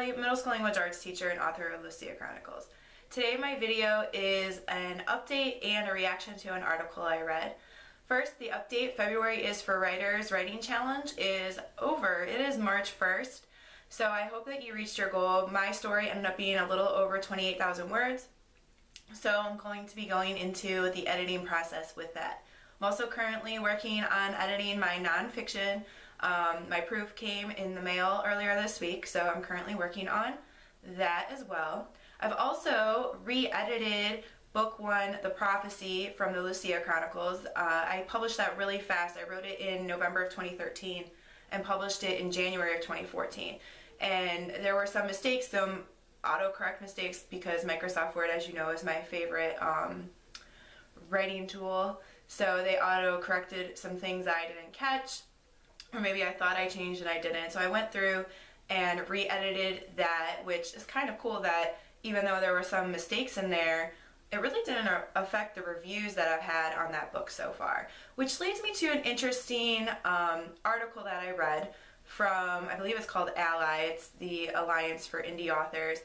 Kelly, middle school language arts teacher and author of Lucia Chronicles. Today my video is an update and a reaction to an article I read. First, the update: February is for Writers Writing Challenge is over. It is March 1st, so I hope that you reached your goal. My story ended up being a little over 28,000 words, so I'm going to be going into the editing process with that. I'm also currently working on editing my nonfiction. My proof came in the mail earlier this week, so I'm currently working on that as well. I've also re-edited book 1, The Prophecy, from the Lucia Chronicles. I published that really fast. I wrote it in November of 2013 and published it in January of 2014. And there were some mistakes, some autocorrect mistakes, because Microsoft Word, as you know, is my favorite writing tool. So they auto-corrected some things that I didn't catch, or maybe I thought I changed and I didn't. So I went through and re-edited that, which is kind of cool that even though there were some mistakes in there, it really didn't affect the reviews that I've had on that book so far. Which leads me to an interesting article that I read from, I believe it's called Ally. It's the Alliance for Indie Authors.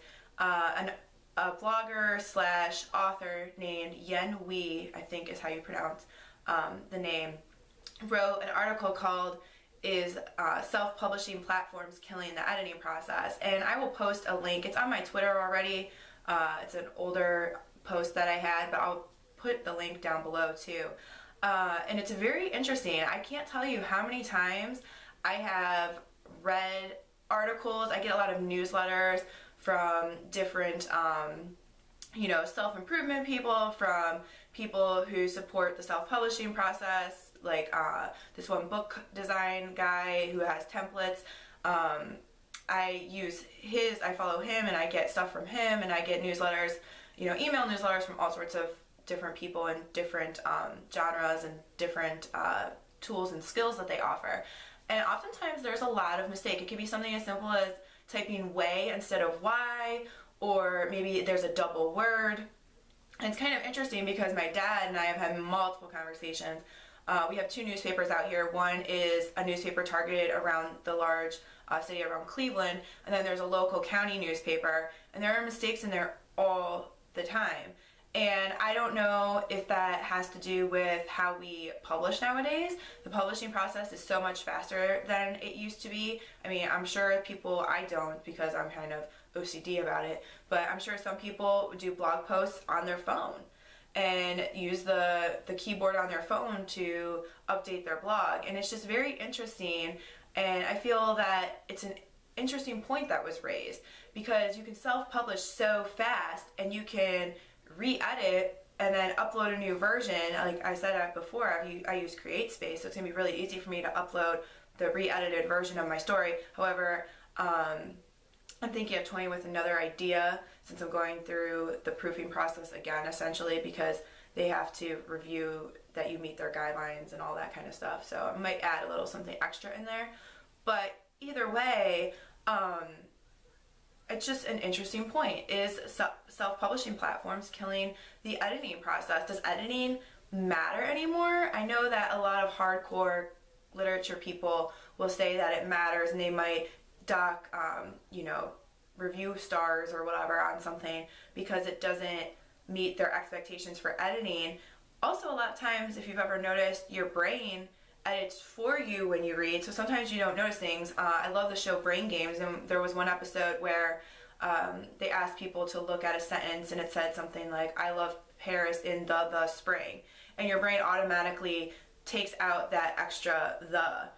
A blogger slash author named Yen Wei, I think is how you pronounce the name, wrote an article called "Is Self-Publishing Platforms Killing the Editing Process?" And I will post a link. It's on my Twitter already. It's an older post that I had, but I'll put the link down below too. And it's very interesting. I can't tell you how many times I have read articles. I get a lot of newsletters from different self-improvement people, from people who support the self-publishing process, like this one book design guy who has templates. I follow him and I get stuff from him, and I get newsletters, email newsletters from all sorts of different people and different genres and different tools and skills that they offer. And oftentimes there's a lot of mistake. It could be something as simple as typing way instead of y, or maybe there's a double word. And it's kind of interesting because my dad and I have had multiple conversations. We have 2 newspapers out here. One is a newspaper targeted around the large city around Cleveland, and then there's a local county newspaper, and there are mistakes in there all the time. And I don't know if that has to do with how we publish nowadays. The publishing process is so much faster than it used to be. I mean, I'm sure people, I don't because I'm kind of OCD about it, but I'm sure some people do blog posts on their phone and use the keyboard on their phone to update their blog. And it's just very interesting, and I feel that it's an interesting point that was raised, because you can self-publish so fast and you can re-edit and then upload a new version. Like I said before, I use CreateSpace, so it's going to be really easy for me to upload the re-edited version of my story. However, I'm thinking of toying with another idea, since I'm going through the proofing process again, essentially, because they have to review that you meet their guidelines and all that kind of stuff. So I might add a little something extra in there. But either way, it's just an interesting point. Is self-publishing platforms killing the editing process? Does editing matter anymore? I know that a lot of hardcore literature people will say that it matters, and they might dock, review stars or whatever on something because it doesn't meet their expectations for editing. Also, a lot of times, if you've ever noticed, your brain edits for you when you read, so sometimes you don't notice things. I love the show Brain Games, and there was one episode where they asked people to look at a sentence and it said something like, "I love Paris in the spring," and your brain automatically takes out that extra "the."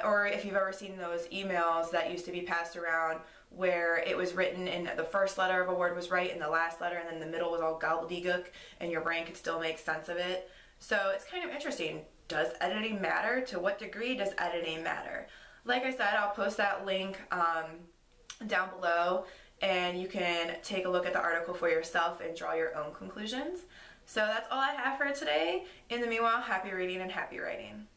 Or if you've ever seen those emails that used to be passed around where it was written in the first letter of a word was right and the last letter, and then the middle was all gobbledygook, and your brain could still make sense of it. So it's kind of interesting. Does editing matter? To what degree does editing matter? Like I said, I'll post that link down below, and you can take a look at the article for yourself and draw your own conclusions. So that's all I have for today. In the meanwhile, happy reading and happy writing.